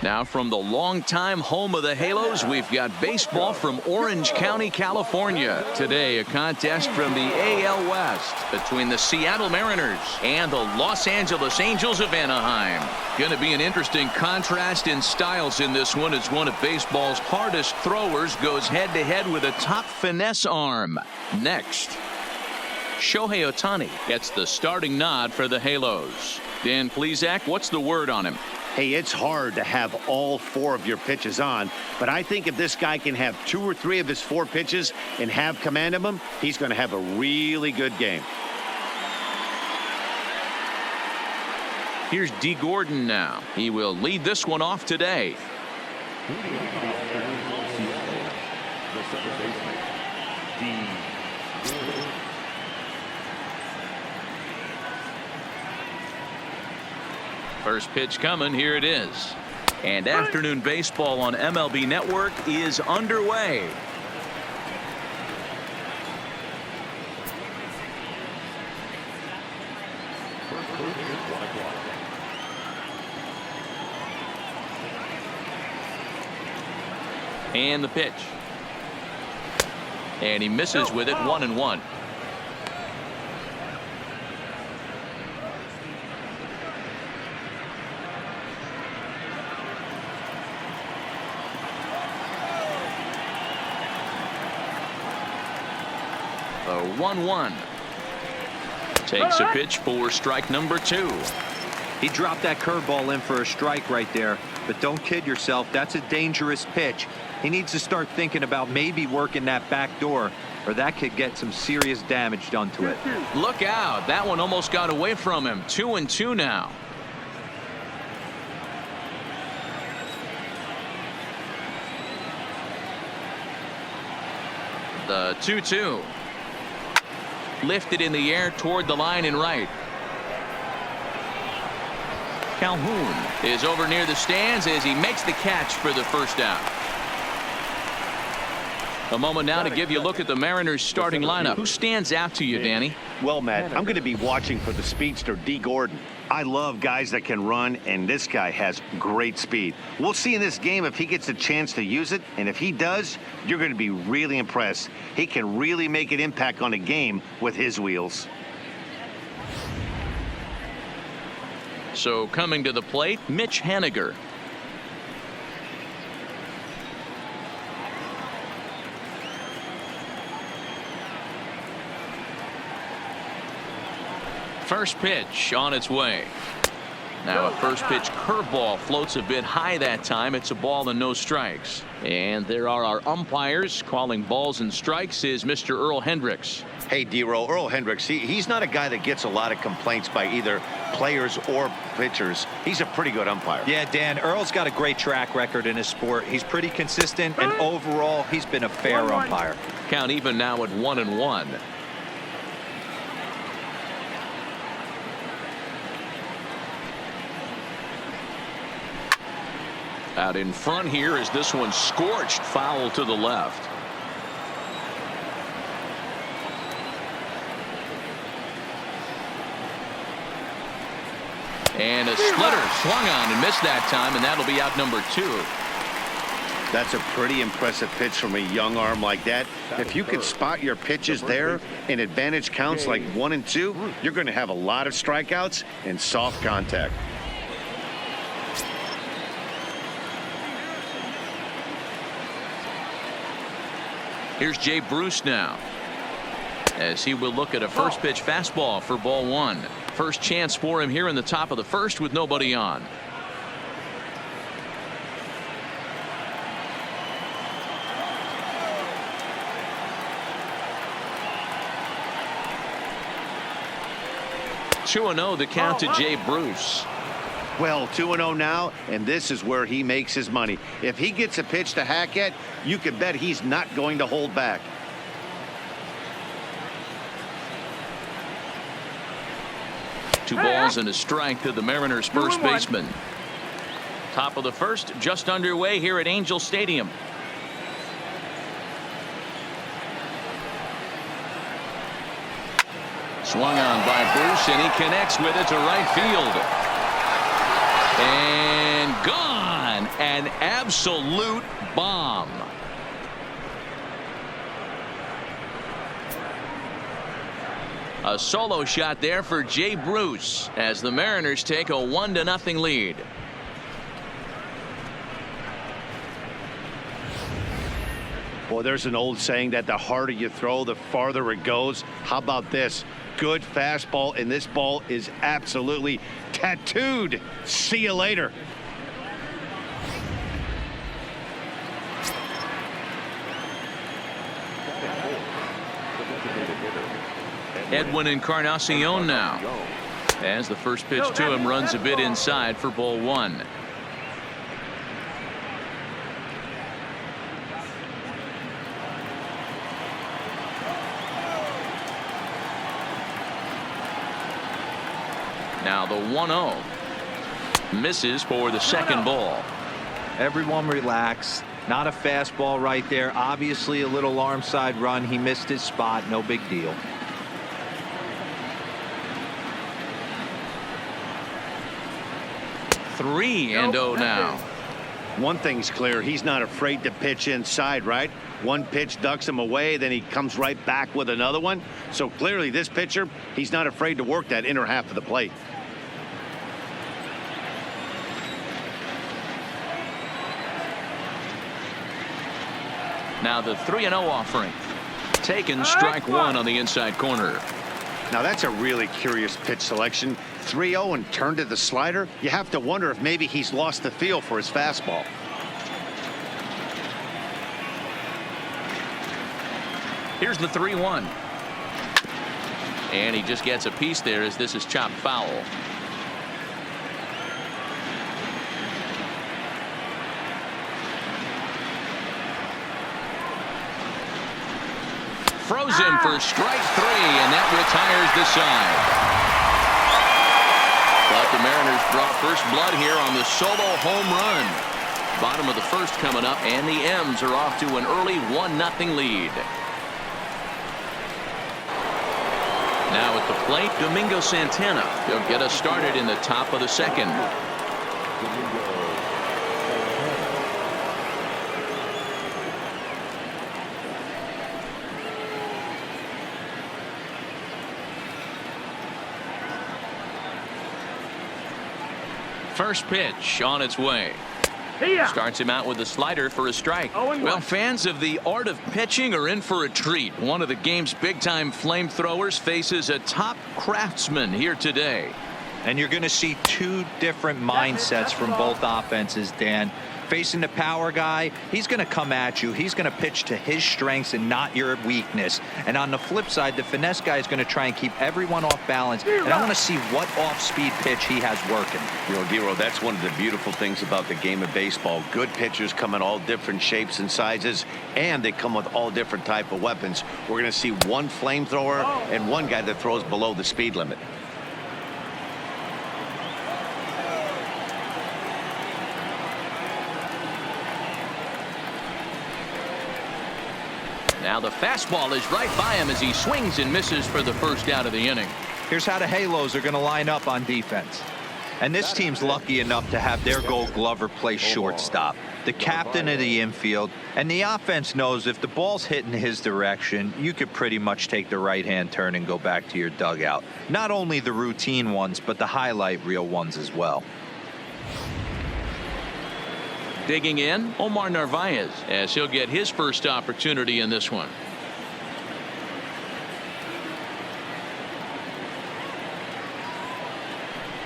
Now from the longtime home of the Halos, we've got baseball from Orange County, California. Today, a contest from the AL West between the Seattle Mariners and the Los Angeles Angels of Anaheim. Going to be an interesting contrast in styles in this one as one of baseball's hardest throwers goes head-to-head with a top finesse arm. Next, Shohei Ohtani gets the starting nod for the Halos. Dan Plesac, what's the word on him? Hey, it's hard to have all 4 of your pitches on, but I think if this guy can have 2 or 3 of his 4 pitches and have command of them, he's going to have a really good game. Here's D. Gordon now. He will lead this one off today. First pitch coming. Here it is. And afternoon baseball on MLB Network is underway. And the pitch. And he misses with it, 1-1. The 1-1. Takes a pitch for strike number 2. He dropped that curveball in for a strike right there, but don't kid yourself, that's a dangerous pitch. He needs to start thinking about maybe working that back door, or that could get some serious damage done to it. Look out, that one almost got away from him. 2-2 now. The 2-2. Lifted in the air toward the line and right. Calhoun is over near the stands as he makes the catch for the first out. A moment now to give you a look at the Mariners starting lineup. Who stands out to you, Danny? Well, Matt, I'm going to be watching for the speedster D. Gordon. I love guys that can run, and this guy has great speed. We'll see in this game if he gets a chance to use it, and if he does, you're going to be really impressed. He can really make an impact on a game with his wheels. So coming to the plate, Mitch Haniger. First pitch on its way. Now a first pitch curveball floats a bit high that time. It's a ball and no strikes. And there are our umpires calling balls and strikes is Mr. Earl Hendricks. Hey, D-Roll, Earl Hendricks, he's not a guy that gets a lot of complaints by either players or pitchers. He's a pretty good umpire. Yeah, Dan, Earl's got a great track record in his sport. He's pretty consistent, and overall, he's been a fair umpire. Count even now at 1-1. Out in front here is this one scorched foul to the left. And a splitter swung on and missed that time, and that'll be out number 2. That's a pretty impressive pitch from a young arm like that. If you can spot your pitches there in advantage counts like 1 and 2, you're going to have a lot of strikeouts and soft contact. Here's Jay Bruce now, as he will look at a first pitch fastball for ball 1. First chance for him here in the top of the first with nobody on. (2-0) the count to Jay Bruce. Well, 2-0 now, and this is where he makes his money. If he gets a pitch to hack at, you can bet he's not going to hold back. Two balls and a strike to the Mariners first baseman. Top of the first just underway here at Angel Stadium. Swung on by Bruce, and he connects with it to right field. And gone an absolute bomb. A solo shot there for Jay Bruce as the Mariners take a 1-0 lead. Well, there's an old saying that the harder you throw, the farther it goes. How about this? Good fastball, and this ball is absolutely tattooed. See you later. Edwin Encarnacion now, as the first pitch to him runs a bit inside for ball one. Now the 1-0 misses for the second ball. Everyone relax. Not a fastball right there. Obviously a little arm side run. He missed his spot. No big deal. Three and 0 now. One thing's clear, he's not afraid to pitch inside, right? One pitch ducks him away, then he comes right back with another one. So clearly this pitcher, he's not afraid to work that inner half of the plate. Now the 3-0 offering. Taken strike one on the inside corner. Now that's a really curious pitch selection. 3-0 and turned to the slider. You have to wonder if maybe he's lost the feel for his fastball. Here's the 3-1. And he just gets a piece there as this is chopped foul. Throws him for strike three, and that retires the side. But the Mariners draw first blood here on the solo home run. Bottom of the first coming up, and the M's are off to an early 1-0 lead. Now at the plate, Domingo Santana. He'll get us started in the top of the second. First pitch on its way. Starts him out with a slider for a strike. Well, fans of the art of pitching are in for a treat. One of the game's big-time flamethrowers faces a top craftsman here today. And you're going to see two different mindsets from both offenses, Dan. Facing the power guy, he's going to come at you. He's going to pitch to his strengths and not your weakness. And on the flip side, the finesse guy is going to try and keep everyone off balance. And I want to see what off-speed pitch he has working. You know, Dero, that's one of the beautiful things about the game of baseball. Good pitchers come in all different shapes and sizes, and they come with all different type of weapons. We're going to see one flamethrower and one guy that throws below the speed limit. Now the fastball is right by him as he swings and misses for the first out of the inning. Here's how the Halos are going to line up on defense. And this team's lucky enough to have their Gold Glover play shortstop, the captain of the infield, and the offense knows if the ball's hitting his direction, you could pretty much take the right-hand turn and go back to your dugout. Not only the routine ones, but the highlight reel ones as well. Digging in, Omar Narvaez, as he'll get his first opportunity in this one.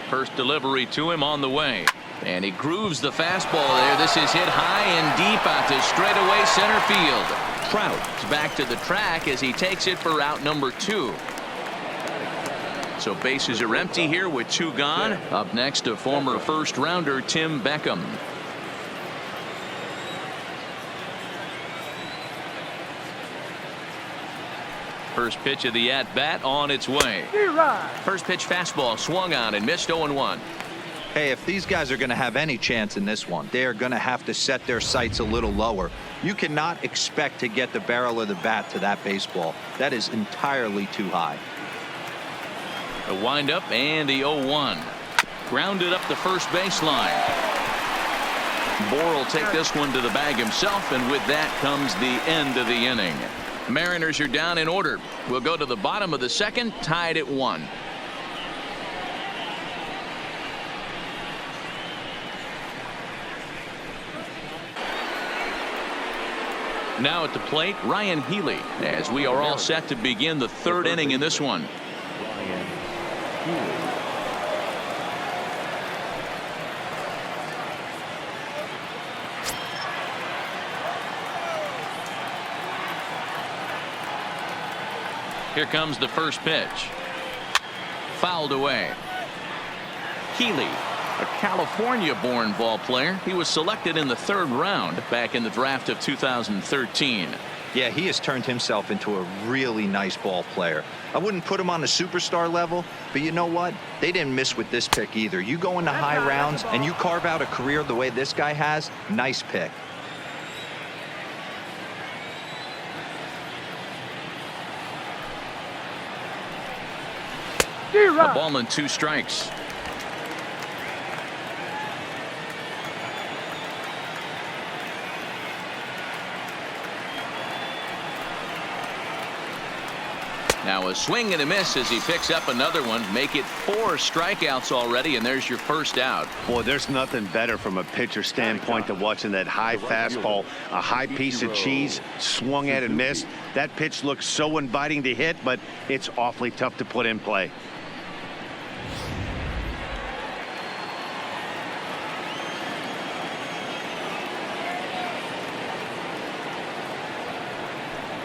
First delivery to him on the way. And he grooves the fastball there. This is hit high and deep out to straightaway center field. Trout is back to the track as he takes it for out number 2. So bases are empty here with 2 gone. Up next, a former first rounder, Tim Beckham. First pitch of the at-bat on its way. First pitch fastball swung on and missed 0-1. Hey, if these guys are going to have any chance in this one, they are going to have to set their sights a little lower. You cannot expect to get the barrel of the bat to that baseball. That is entirely too high. The windup and the 0-1. Grounded up the first baseline. Bohr will take this one to the bag himself, and with that comes the end of the inning. Mariners are down in order. We'll go to the bottom of the second, tied at 1. Now at the plate, Ryan Healy, as we are all set to begin the third inning in this one. Here comes the first pitch. Fouled away. Healy, a California-born ball player. He was selected in the 3rd round back in the draft of 2013. Yeah, he has turned himself into a really nice ball player. I wouldn't put him on the superstar level, but you know what? They didn't miss with this pick either. You go into high rounds and you carve out a career the way this guy has, nice pick. A ball and 2 strikes. Now a swing and a miss as he picks up another one. Make it 4 strikeouts already, and there's your first out. Boy, there's nothing better from a pitcher standpoint than watching that high fastball, a high piece of cheese, swung at and missed. That pitch looks so inviting to hit, but it's awfully tough to put in play.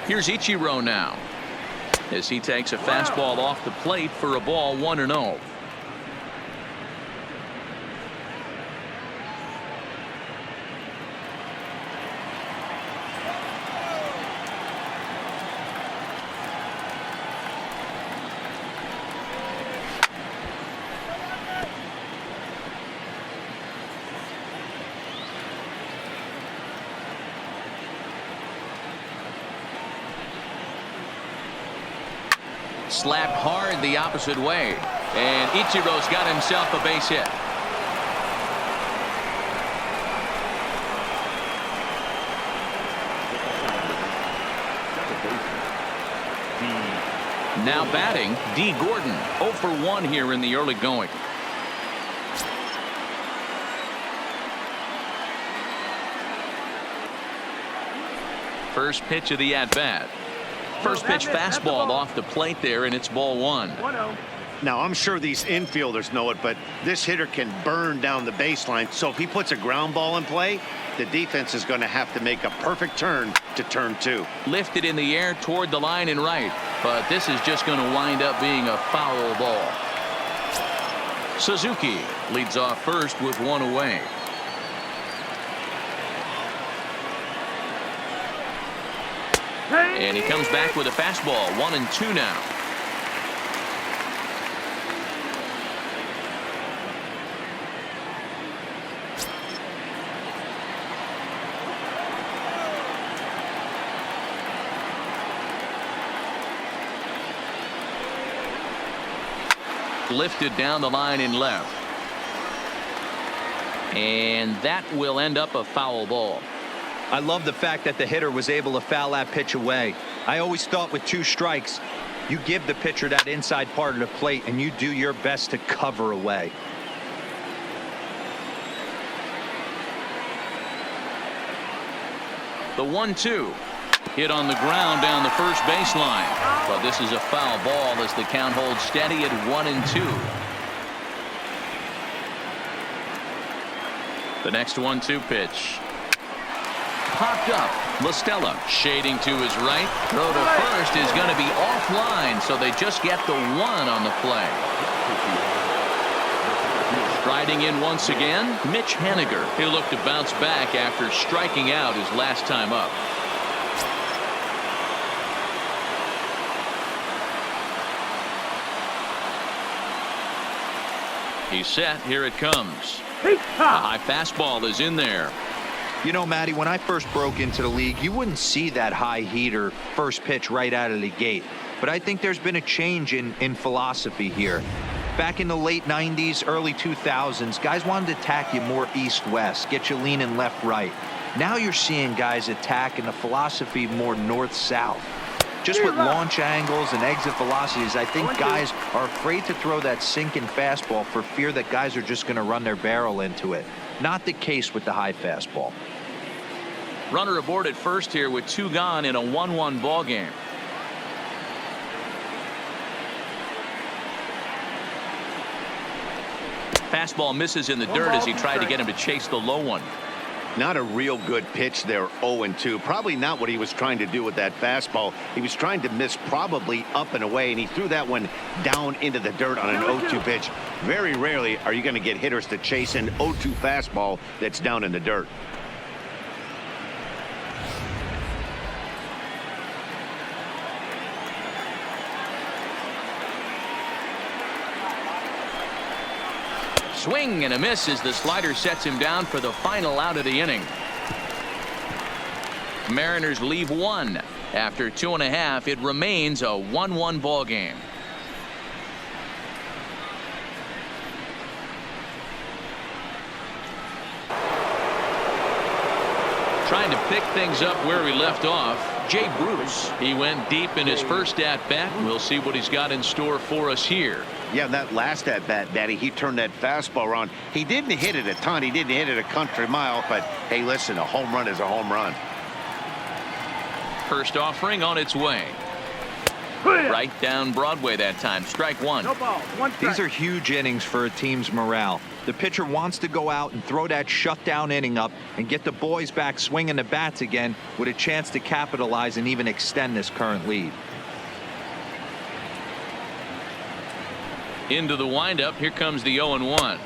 Here's Ichiro now, as he takes a fastball off the plate for a ball 1-0. Slapped hard the opposite way, and Ichiro's got himself a base hit. Now batting, D. Gordon, 0 for 1 here in the early going. First pitch of the at-bat. First pitch fastball off the plate there, and it's ball 1. Now, I'm sure these infielders know it, but this hitter can burn down the baseline. So if he puts a ground ball in play, the defense is going to have to make a perfect turn to turn 2. Lifted in the air toward the line and right, but this is just going to wind up being a foul ball. Suzuki leads off first with 1 away. And he comes back with a fastball, 1-2 now. Lifted down the line in left. And that will end up a foul ball. I love the fact that the hitter was able to foul that pitch away. I always thought with 2 strikes, you give the pitcher that inside part of the plate and you do your best to cover away. The 1-2 hit on the ground down the first baseline, but this is a foul ball as the count holds steady at 1-2. The next 1-2 pitch popped up. Listella shading to his right. Throw to first is going to be offline, so they just get the 1 on the play. Striding in once again, Mitch Haniger. He'll look to bounce back after striking out his last time up. He's set. Here it comes. A high fastball is in there. You know, Matty, when I first broke into the league, you wouldn't see that high heater first pitch right out of the gate. But I think there's been a change in philosophy here. Back in the late 90s, early 2000s, guys wanted to attack you more east-west, get you leaning left-right. Now you're seeing guys attack in the philosophy more north-south. Just with launch angles and exit velocities, I think guys are afraid to throw that sinking fastball for fear that guys are just going to run their barrel into it. Not the case with the high fastball. Runner aboard at first here with 2 gone in a 1-1 ball game. Fastball misses in the dirt as he tried to get him to chase the low one. Not a real good pitch there, 0-2. Probably not what he was trying to do with that fastball. He was trying to miss probably up and away, and he threw that one down into the dirt on an 0-2 pitch. Very rarely are you going to get hitters to chase an 0-2 fastball that's down in the dirt. Swing and a miss as the slider sets him down for the final out of the inning. Mariners leave 1. After 2.5, it remains a 1-1 ball game. Trying to pick things up where we left off, Jay Bruce. He went deep in his first at-bat. We'll see what he's got in store for us here. Yeah, that last at-bat, Daddy, he turned that fastball around. He didn't hit it a ton. He didn't hit it a country mile. But, hey, listen, a home run is a home run. First offering on its way. Right down Broadway that time. Strike 1. No ball. 1 strike. These are huge innings for a team's morale. The pitcher wants to go out and throw that shutdown inning up and get the boys back swinging the bats again with a chance to capitalize and even extend this current lead. Into the windup. Here comes the 0-1.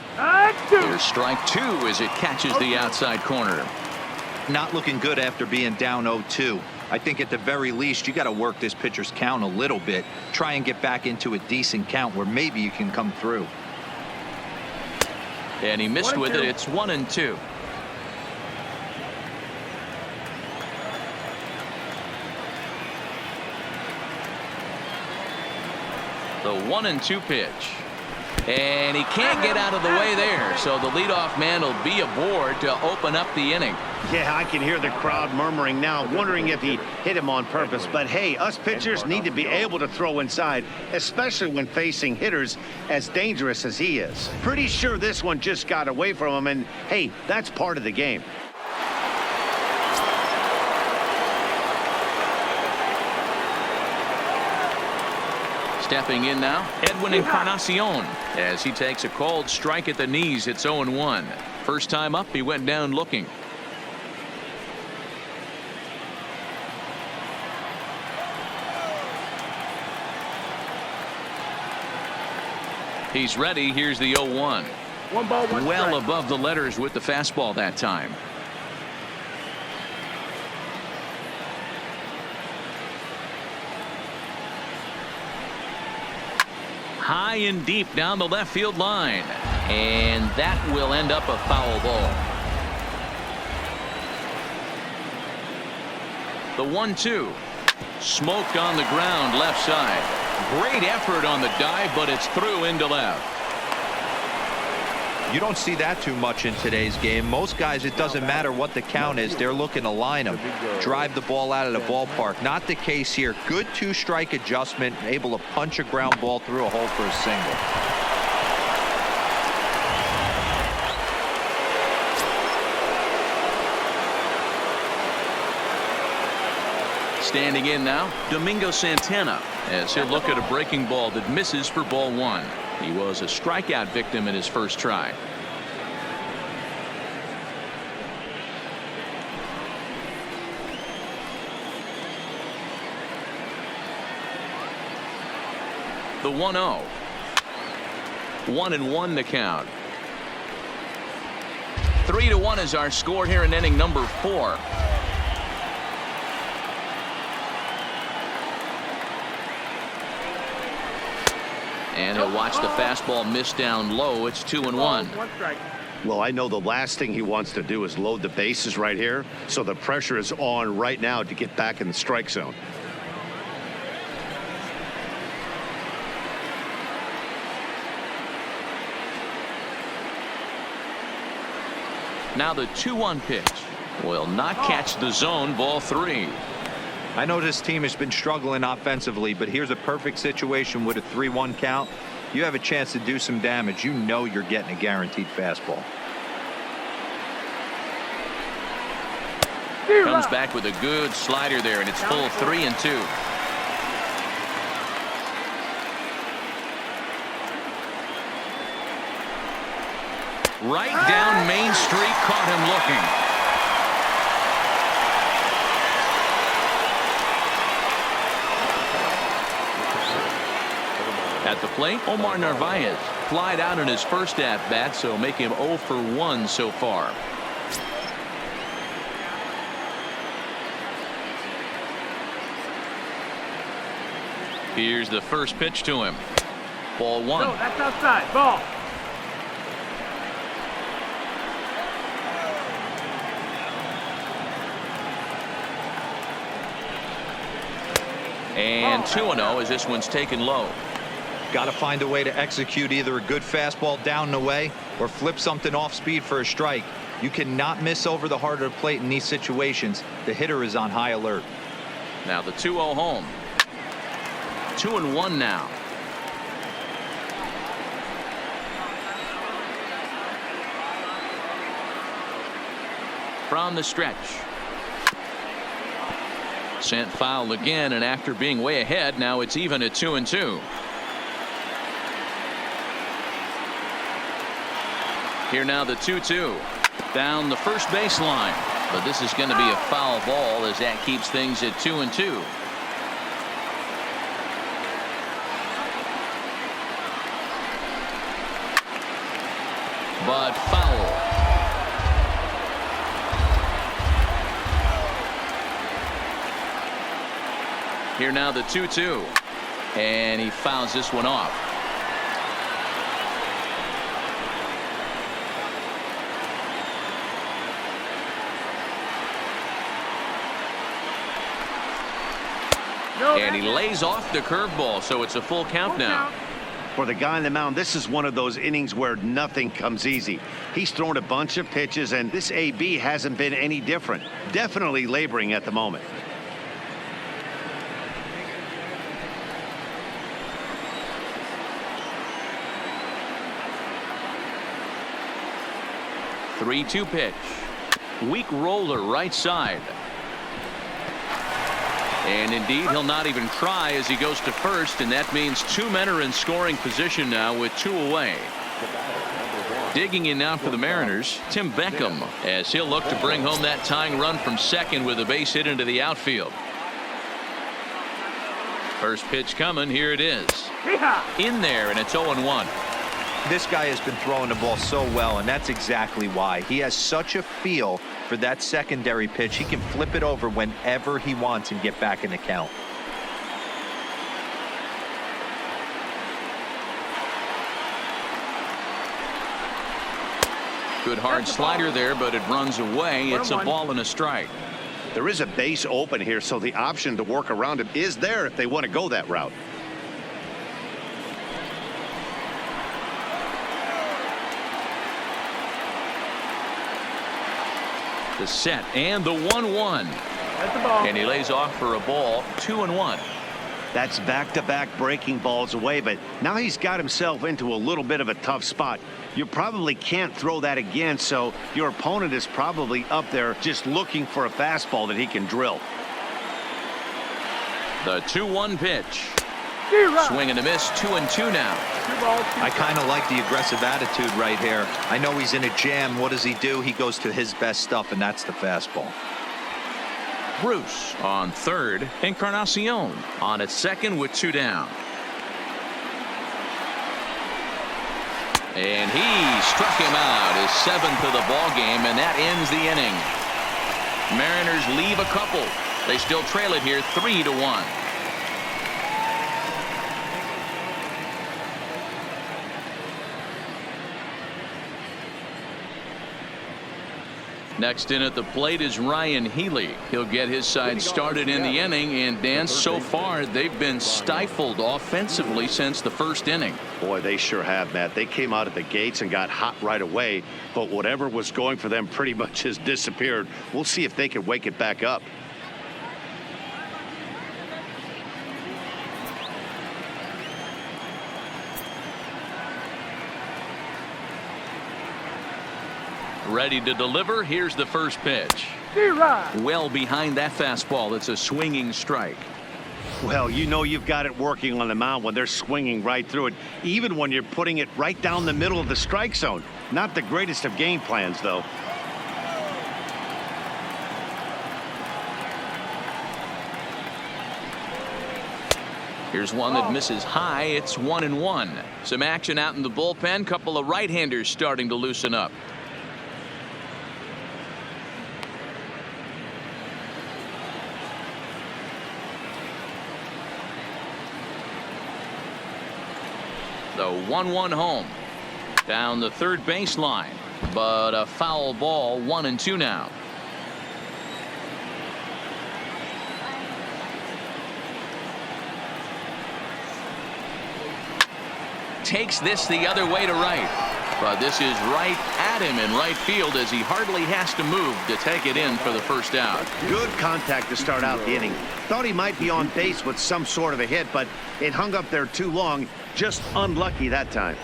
Two. Here's strike 2 as it catches the outside corner. Not looking good after being down 0-2. I think at the very least you got to work this pitcher's count a little bit. Try and get back into a decent count where maybe you can come through. And he missed with it. It's 1-2. The 1-2 pitch. And he can't get out of the way there. So the leadoff man will be aboard to open up the inning. Yeah, I can hear the crowd murmuring now, wondering if he hit him on purpose. But, hey, us pitchers need to be able to throw inside, especially when facing hitters as dangerous as he is. Pretty sure this one just got away from him, and, hey, that's part of the game. Stepping in now, Edwin Encarnacion, as he takes a called strike at the knees. It's 0-1. First time up, he went down looking. He's ready. Here's the 0-1. 1 ball, 1 Well strike. above the letters with the fastball that time. High and deep down the left field line. And that will end up a foul ball. The 1-2. Smoked on the ground left side. Great effort on the dive, but it's through into left. You don't see that too much in today's game. Most guys, it doesn't matter what the count is. They're looking to line them, drive the ball out of the ballpark. Not the case here. Good 2-strike adjustment, able to punch a ground ball through a hole for a single. Standing in now, Domingo Santana, as he'll look at a breaking ball that misses for ball 1. He was a strikeout victim in his first try. The 1-0. 1-1 the count. 3-1 is our score here in inning number 4. And he'll watch the fastball miss down low. It's 2-1. 1 strike. Well, I know the last thing he wants to do is load the bases right here. So the pressure is on right now to get back in the strike zone. Now the 2-1 pitch will not catch the zone. Ball 3. I know this team has been struggling offensively, but here's a perfect situation with a 3-1 count. You have a chance to do some damage. You know you're getting a guaranteed fastball. Comes back with a good slider there, and it's full 3-2. Right down Main Street, caught him looking. At the plate, Omar Narvaez flied out in his first at-bat, so make him 0 for 1 so far. Here's the first pitch to him. Ball 1. No, that's outside. Ball. And 2-0 as this one's taken low. Got to find a way to execute either a good fastball down and away or flip something off speed for a strike. You cannot miss over the heart of the plate in these situations. The hitter is on high alert. Now the 2-0 home. 2-1 now. From the stretch. Sent foul again, and after being way ahead, now it's even at 2-2. Here now the 2-2 down the first baseline, but this is going to be a foul ball as that keeps things at 2-2. But foul. Here now the 2-2, and he fouls this one off. And he lays off the curveball, so it's a full count now. For the guy on the mound, this is one of those innings where nothing comes easy. He's thrown a bunch of pitches, and this AB hasn't been any different. Definitely laboring at the moment. Three-two pitch. Weak roller right side. And indeed, he'll not even try as he goes to first, and that means two men are in scoring position now with two away. Digging in now for the Mariners, Tim Beckham, as he'll look to bring home that tying run from second with a base hit into the outfield. First pitch coming. Here it is. In there, and it's 0-1. This guy has been throwing the ball so well, and that's exactly why. He has such a feel for that secondary pitch. He can flip it over whenever he wants and get back in the count. Good hard slider there, but it runs away. It's a ball and a strike. There is a base open here, so the option to work around him is there if they want to go that route. The set and the 1-1. And he lays off for a ball. 2-1. That's back-to-back breaking balls away, but now he's got himself into a little bit of a tough spot. You probably can't throw that again, so your opponent is probably up there just looking for a fastball that he can drill. The 2-1 pitch. Swing and a miss. 2-2 now. I kind of like the aggressive attitude right here. I know he's in a jam. What does he do? He goes to his best stuff, and that's the fastball. Bruce on third. Encarnacion on at second with two down. And he struck him out, his seventh of the ball game, and that ends the inning. Mariners leave a couple. They still trail it here 3-1. Next in at the plate is Ryan Healy. He'll get his side started in the inning, and Dan, so far they've been stifled offensively since the first inning. Boy, they sure have, Matt. They came out of the gates and got hot right away, but whatever was going for them pretty much has disappeared. We'll see if they can wake it back up. Ready to deliver. Here's the first pitch. Well behind that fastball. It's a swinging strike. Well, you know you've got it working on the mound when they're swinging right through it, even when you're putting it right down the middle of the strike zone. Not the greatest of game plans, though. Here's one that misses high. It's 1-1. Some action out in the bullpen. Couple of right-handers starting to loosen up. The 1-1 home. Down the third baseline, but a foul ball. 1-2 now. Takes this the other way to right, but this is right at him in right field as he hardly has to move to take it in for the first out. Good contact to start out the inning. Thought he might be on base with some sort of a hit, but it hung up there too long. Just unlucky that time.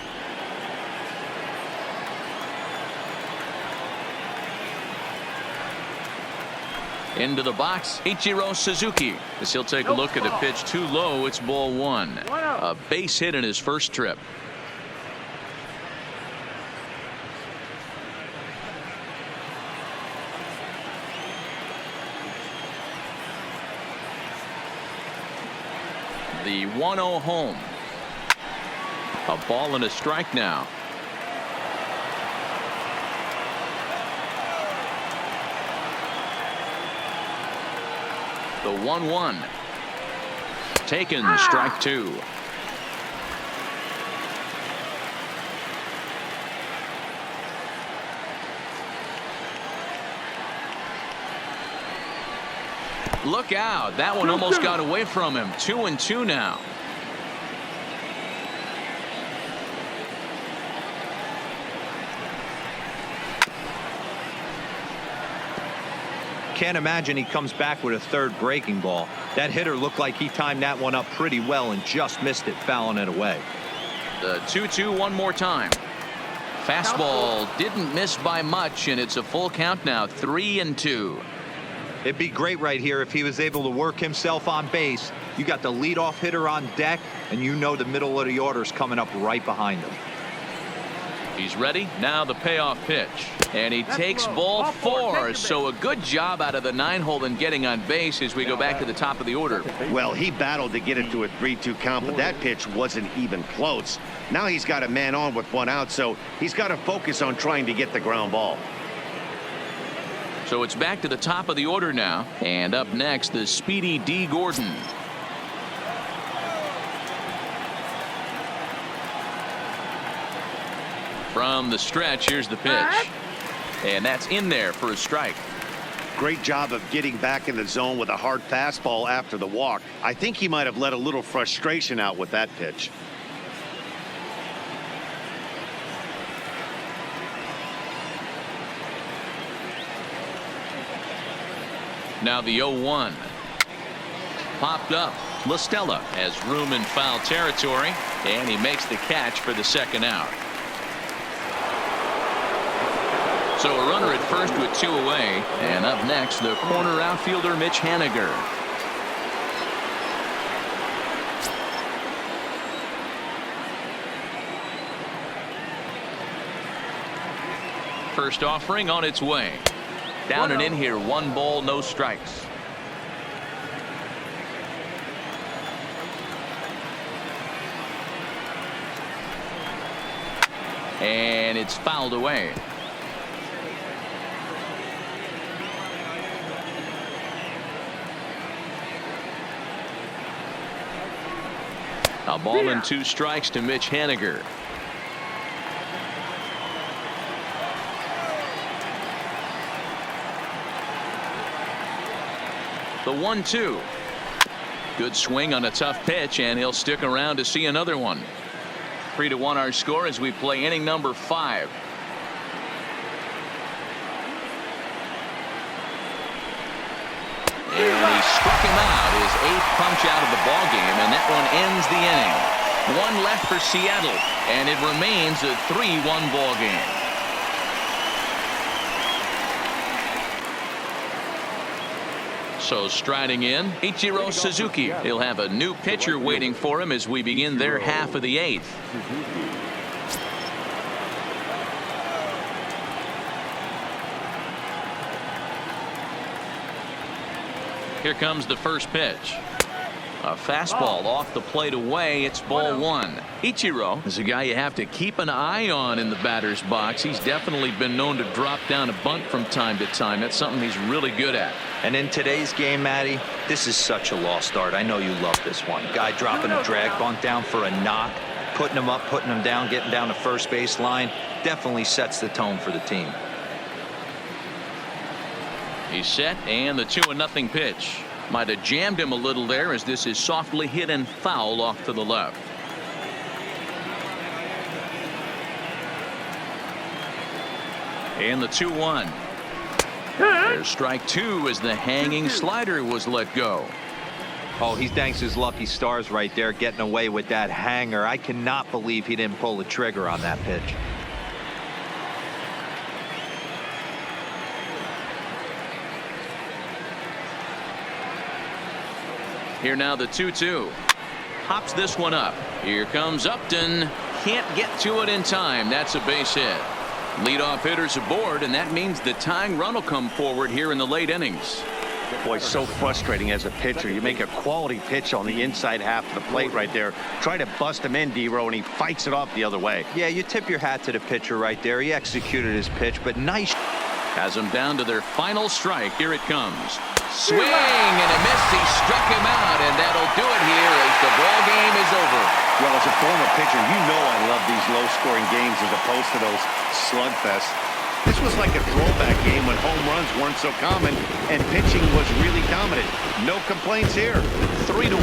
Into the box, Ichiro Suzuki, as he'll take a look at a pitch too low. It's ball one. A base hit in his first trip. The 1-0 home. A ball and a strike now. The 1-1. Taken, strike two. Look out. That one almost got away from him. 2-2 now. Can't imagine he comes back with a third breaking ball. That hitter looked like he timed that one up pretty well and just missed it, fouling it away. The 2-2 one more time. Fastball didn't miss by much, and it's a full count now. 3-2. It'd be great right here if he was able to work himself on base. You got the leadoff hitter on deck, and you know the middle of the order's coming up right behind him. He's ready. Now the payoff pitch. And he takes ball four. So a good job out of the 9-hole in getting on base as we go back to the top of the order. Well, he battled to get it to a 3-2 count, but that pitch wasn't even close. Now he's got a man on with one out, so he's got to focus on trying to get the ground ball. So it's back to the top of the order now. And up next, the speedy D. Gordon. From the stretch, here's the pitch. And that's in there for a strike. Great job of getting back in the zone with a hard fastball after the walk. I think he might have let a little frustration out with that pitch. Now the 0-1. Popped up. LaStella has room in foul territory, and he makes the catch for the second out. So a runner at first with two away, and up next the corner outfielder Mitch Haniger. First offering on its way. Down and in here, 1 ball, no strikes. And it's fouled away. A ball and 2 strikes to Mitch Haniger. The 1-2. Good swing on a tough pitch, and he'll stick around to see another one. 3-1 our score as we play inning number 5. And he struck him out, his 8th punch out of the ball game, and that one ends the inning. One left for Seattle, and it remains a 3-1 ball game. So striding in, Ichiro Suzuki. He'll have a new pitcher waiting for him as we begin their half of the 8th. Here comes the first pitch. A fastball off the plate away. It's ball 1. Ichiro is a guy you have to keep an eye on in the batter's box. He's definitely been known to drop down a bunt from time to time. That's something he's really good at. And in today's game, Matty, this is such a lost art. I know you love this one. Guy dropping a drag bunt down for a knock, putting him up, putting him down, getting down the first base line. Definitely sets the tone for the team. He's set, and the 2-0 pitch. Might have jammed him a little there as this is softly hit and foul off to the left. And the 2-1. There's strike 2 as the hanging slider was let go. Oh, he thanks his lucky stars right there, getting away with that hanger. I cannot believe he didn't pull the trigger on that pitch. Here now the 2-2. Hops this one up. Here comes Upton. Can't get to it in time. That's a base hit. Leadoff hitters aboard, and that means the tying run will come forward here in the late innings. Boy, so frustrating as a pitcher. You make a quality pitch on the inside half of the plate right there. Try to bust him in, D-Row, and he fights it off the other way. Yeah, you tip your hat to the pitcher right there. He executed his pitch, but nice. Has them down to their final strike. Here it comes. Swing and a miss. He struck him out, and that'll do it here as the ball game is over. Well, as a former pitcher, you know I love these low-scoring games as opposed to those slugfests. This was like a throwback game when home runs weren't so common and pitching was really dominant. No complaints here. 3-1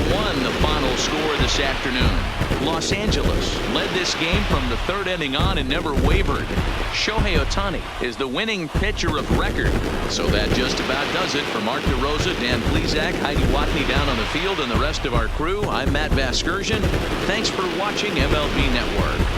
the final score this afternoon. Los Angeles led this game from the 3rd inning on and never wavered. Shohei Ohtani is the winning pitcher of record. So that just about does it. For Mark DeRosa, Dan Plesac, Heidi Watney down on the field, and the rest of our crew, I'm Matt Vasgersian. Thanks for watching MLB Network.